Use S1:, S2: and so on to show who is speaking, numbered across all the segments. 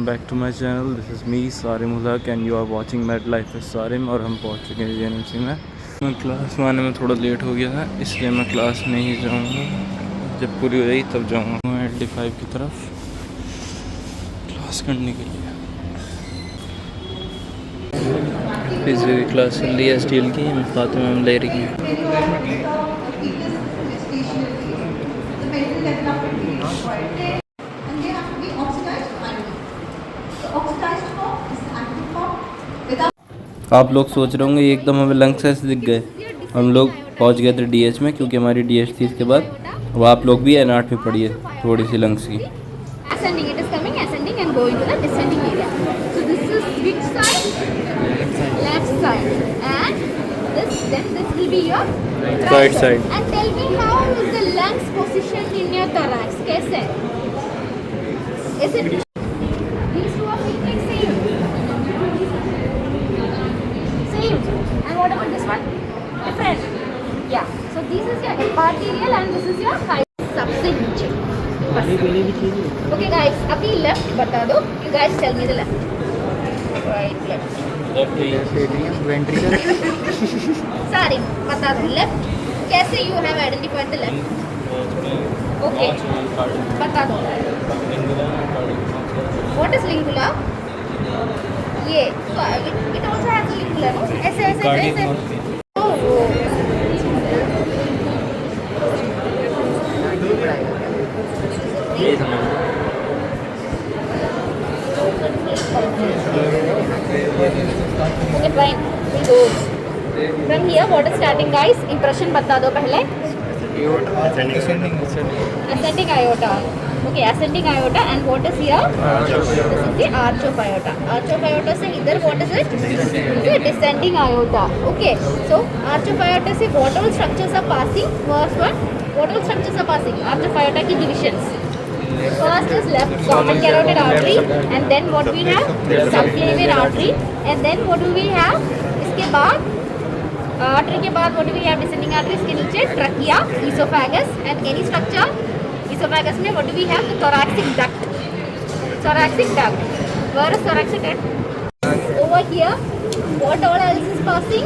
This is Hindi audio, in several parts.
S1: Back to my channel. This is me Sarim Ulhaq and you are watching made life is Sarim. और हम पहुंच चुके हैं जीएनएमसी में। मैं क्लास में आने में थोड़ा लेट हो गया था, इसलिए मैं क्लास में ही जाऊंगा। जब पूरी हो गई तब जाऊंगा मैं LD5 की तरफ क्लास करने के लिए। फिजिक्स की क्लास चल रही है स्टील की, फातिमा मैम ले रही हैं। आप लोग सोच रहे होंगे एकदम हमें लंग्स ऐसे दिख गए। हम लोग पहुंच गए थे DH में, क्योंकि हमारी DH थी इसके बाद। अब आप लोग भी N8 में पढ़िए थोड़ी सी लंग्स की।
S2: Ascending, it is coming ascending and going to the descending area. So this is which side? Left side. And then this will be your
S1: Right side.
S2: And tell me how is the lungs positioned in your thorax? कैसे? Is it? These two are like same. Same. And what about this one? Different. Yeah. So this is your epicardial and this is your high. सबसे नीचे. Okay guys, अभी left बता दो. You guys tell me the left. Right, left. Sorry, बता दो left. कैसे you have identified the left? Okay. बता दो. What is lingula? ये. So it also has a lingula, no? ऐसे. Okay, fine. We go. From here, what is starting, guys? Impression बता दो पहले. Ascending aorta. Okay, ascending aorta, and what is here? This is the arch of aorta. Arch of aorta से इधर what is it? This is descending aorta. Okay, so arch of aorta से what all structures are passing? First one, what all structures are passing? Arch of aorta की divisions. First is left common carotid artery, and then what we have? Subclavian artery, and then what do we have? इसके बाद artery के बाद what do we have? Descending artery. इसके नीचे trachea, esophagus, and any structure. Esophagus में what do we have? The thoracic duct. Thoracic duct. Where is thoracic duct? Over here. What all else is passing?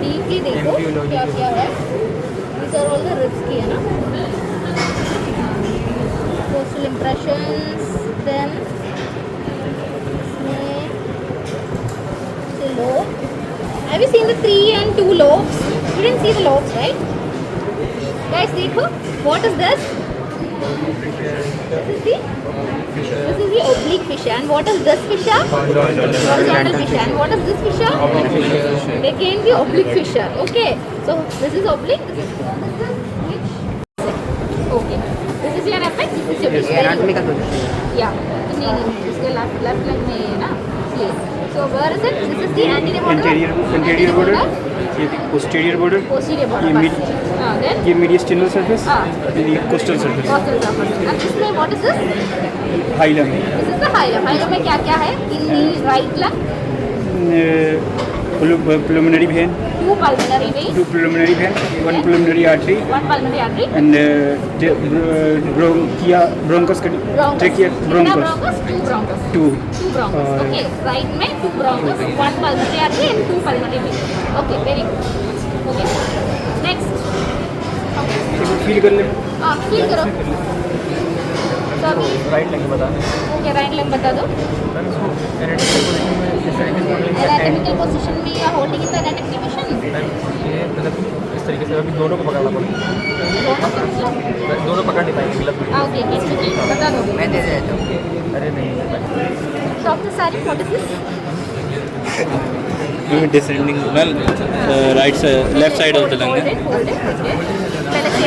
S2: Deeply देखो क्या क्या है. These are all the ribs की है ना. Postal impressions, then the lobe. Have you seen the 3 and 2 lobes? You didn't see the lobes, right? Guys, देखो. What is this? This is the oblique fissure. And what is this fissure? Horizontal fissure. And what is this fissure? Again the oblique fissure. Okay. So this is oblique. Okay. This is your apex. This is your base. Yeah. नहीं. इसके left leg में है ना. Yes. So where is it? This is the anterior border.
S3: Anterior border. ये posterior border.
S2: Posterior border. Then
S3: ये mediastinal surface. ये costal surface.
S2: Costal surface. And इसमें what is this?
S3: Hilum.
S2: This is the hilum. Hilum में क्या क्या है? In the right lung.
S3: Pulmonary vein.
S2: 2 pulmonary veins.
S3: 2 pulmonary vein. 1 pulmonary artery.
S2: 1 pulmonary artery.
S3: And bronchus. Trachea bronchus.
S2: 2 bronchus.
S3: 2.
S2: 2 bronchus. Okay. Right में 2 bronchus. 1 pulmonary artery and 2 pulmonary veins. Okay. Very good. Okay. Next.
S3: Feel कर ले.
S2: फील करो. तो अभी
S3: राइट लेग बता.
S2: ओके राइट लेग बता दो. एनाटॉमिकल पोजीशन में या holding in the anatomical position.
S3: ये मतलब इस तरीके से अभी दोनों को पकड़ना पड़ेगा. दोनों पकड़ नहीं पाएंगे मतलब.
S2: ओके ठीक बता दो.
S3: मैं दे देता हूँ. अरे नहीं.
S2: डॉक्टर सारी what is this?
S1: Descending right side, left side of the lung.
S2: Hold it. पहले से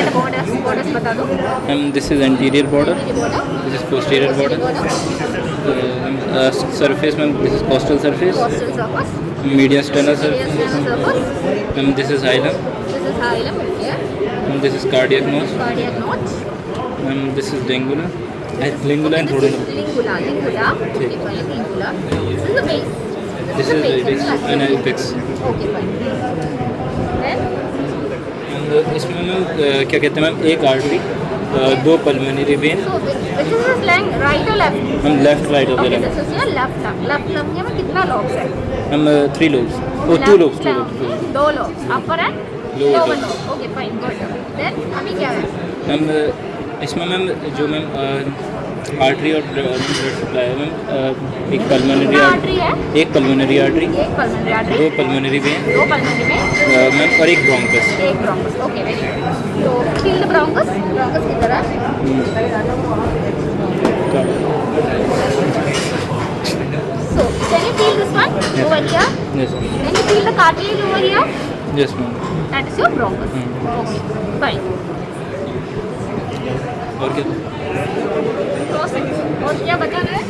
S2: borders बता दो.
S1: This is anterior border. This is posterior border. Surface में this is costal surface.
S2: Costal surface.
S1: Mediastinal surface. This is hilum.
S2: This is hilum. Okay.
S1: This is cardiac notch.
S2: Cardiac notch.
S1: This is lingula. Lingula and
S2: This is lingula. Okay, fine. Lingula. This is the base.
S1: This is the base and apex.
S2: Okay, fine. Then
S1: इसमें मैम क्या कहते हैं मैम, एक artery 2 pulmonary vein.
S2: So which is his lung, right or left?
S1: हम लेफ्ट राइट होते
S2: Okay,
S1: हैं।
S2: this is your left lung. Left lung में कितना lobes है?
S1: हम 3 lobes, O 2 lobes, 2 lobes।
S2: 2 lobes, upper and
S1: Lower
S2: lower
S1: lobe।
S2: lobe. Okay, fine, good. Then अभी क्या है?
S1: मैम इसमें मैम जो मैम आर्टरी और ब्लड सप्लाई है मैम, एक पल्मोनरी
S2: कितना artery है?
S1: एक पल्मोनरी आर्टरी,
S2: एक pulmonary artery,
S1: 2 pulmonary vein
S2: 2 pulmonary में,
S1: मैम और एक ब्रोंकस।
S2: एक bronchus. Okay, very good. So feel the bronchus. Bronchus किधर है? So can you feel this one over here?
S1: Yes
S2: Can you feel the cartilage over here?
S1: Yes ma'am.
S2: That is your bronchus. Okay, fine.
S1: और क्या?
S2: Process. और क्या बताना है?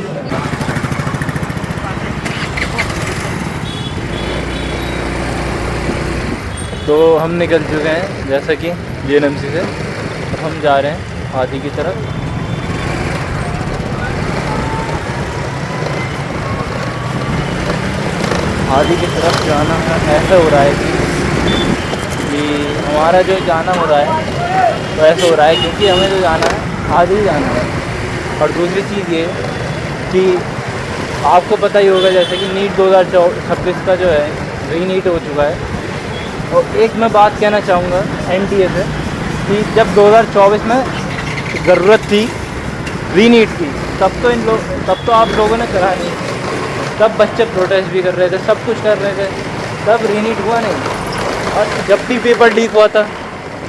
S1: तो हम निकल चुके हैं जैसा कि JNMC से। अब हम जा रहे हैं हाथी की तरफ। हाथी की तरफ जाना ऐसा हो रहा है कि हमारा जो जाना हो रहा है तो ऐसा हो रहा है क्योंकि हमें जो जाना है हाथी जाना है। और दूसरी चीज़ ये कि आपको पता ही होगा जैसे कि नीट 2026 का जो है रीनीट हो चुका है। और एक मैं बात कहना चाहूँगा NTA से कि जब 2024 में ज़रूरत थी रीनीट की तब तो आप लोगों ने करा नहीं। तब बच्चे प्रोटेस्ट भी कर रहे थे, सब कुछ कर रहे थे, तब रीनीट हुआ नहीं। और जब भी पेपर लीक हुआ था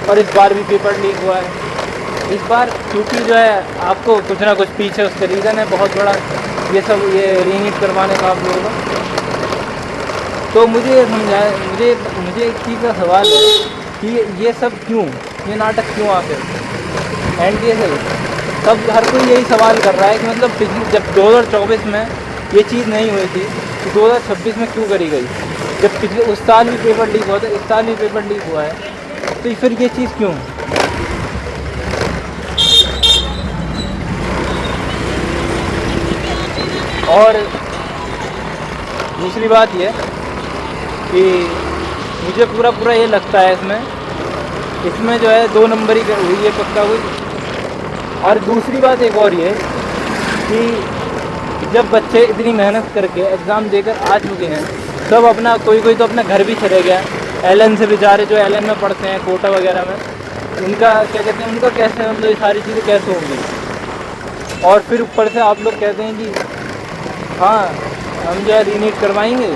S1: और इस बार भी पेपर लीक हुआ है। इस बार क्योंकि जो है आपको कुछ ना कुछ पीछे उसका रीज़न है बहुत बड़ा ये रीनीट करवाने का आप लोगों को। तो मुझे ये समझाए, मुझे एक चीज़ का सवाल है कि ये सब क्यों, ये नाटक क्यों आखिर NTA से सब हर कोई यही सवाल कर रहा है कि मतलब पिछले जब 2024 में ये चीज़ नहीं हुई थी तो 2026 में क्यों करी गई? जब पिछले उस साल भी पेपर लीक हुआ था, इस साल भी पेपर लीक हुआ है, तो फिर ये चीज़ क्यों? और दूसरी बात ये कि मुझे पूरा ये लगता है इसमें जो है 2 नंबर ही हुई है पक्का हुई। और दूसरी बात एक और ये कि जब बच्चे इतनी मेहनत करके एग्ज़ाम देकर आ चुके हैं सब अपना कोई तो अपना घर भी चले गया। LN से बेचारे जो LN में पढ़ते हैं कोटा वगैरह में उनका क्या कहते हैं उनका कैसे मतलब ये सारी चीज़ें कैसे होंगी? और फिर ऊपर से आप लोग कहते हैं कि हाँ हम जो है रीनीट करवाएंगे,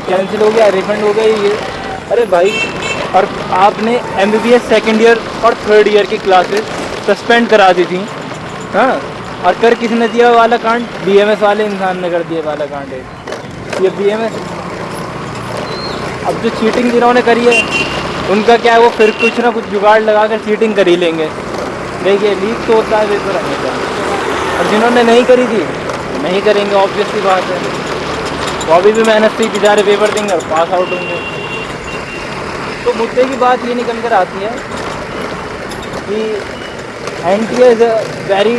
S1: कैंसिल हो गया, रिफंड हो गई ये। अरे भाई, और आपने MBBS सेकेंड ईयर और थर्ड ईयर की क्लासेस सस्पेंड करा दी थी। हाँ, और कर किसने दिया वाला कांड? BMS वाले इंसान ने कर दिया वाला कांड है ये BMS। अब जो चीटिंग जिन्होंने करी है उनका क्या है, वो फिर कुछ ना कुछ जुगाड़ लगा कर चीटिंग कर ही लेंगे। देखिए लीक तो होता है पेपर हमेशा, और जिन्होंने नहीं करी थी नहीं करेंगे, ऑब्वियसली बात है। वो अभी भी मेहनत से बेचारे पेपर देंगे और पास आउट होंगे। तो मुद्दे की बात ये निकल कर आती है कि NTA इज़ अ वेरी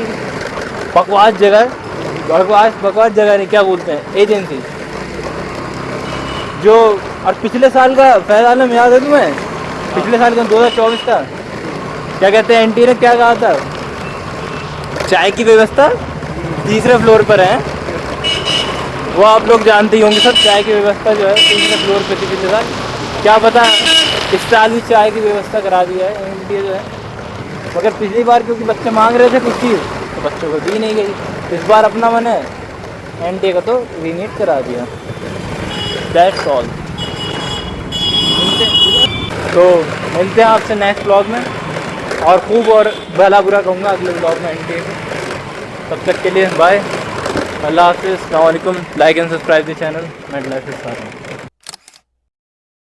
S1: बकवास जगह नहीं, क्या बोलते हैं, एजेंसी जो। और पिछले साल का फैज़ आलम याद है तुम्हें? पिछले साल का 2024 का क्या कहते हैं NTA ने क्या कहा था? चाय की व्यवस्था तीसरे फ्लोर पर है। वो आप लोग जानते ही होंगे सब, चाय की व्यवस्था जो है तीसरे फ्लोर पर थी पिछले साल। क्या पता इस साल भी चाय की व्यवस्था करा दिया है NTA जो है। मगर पिछली बार क्योंकि बच्चे मांग रहे थे कुछ चीज़ तो बच्चों को दी नहीं गई। इस बार अपना मन है NTA का तो रीनीट करा दिया। That's all. तो मिलते हैं आपसे नेक्स्ट ब्लॉग में, और खूब और भला बुरा कहूँगा अगले ब्लॉग में NTA को। तब तक के लिए बाय, अल्लाह हाफ़िज़, अस्सलाम वालेकुम। Like and subscribe the channel made life is far.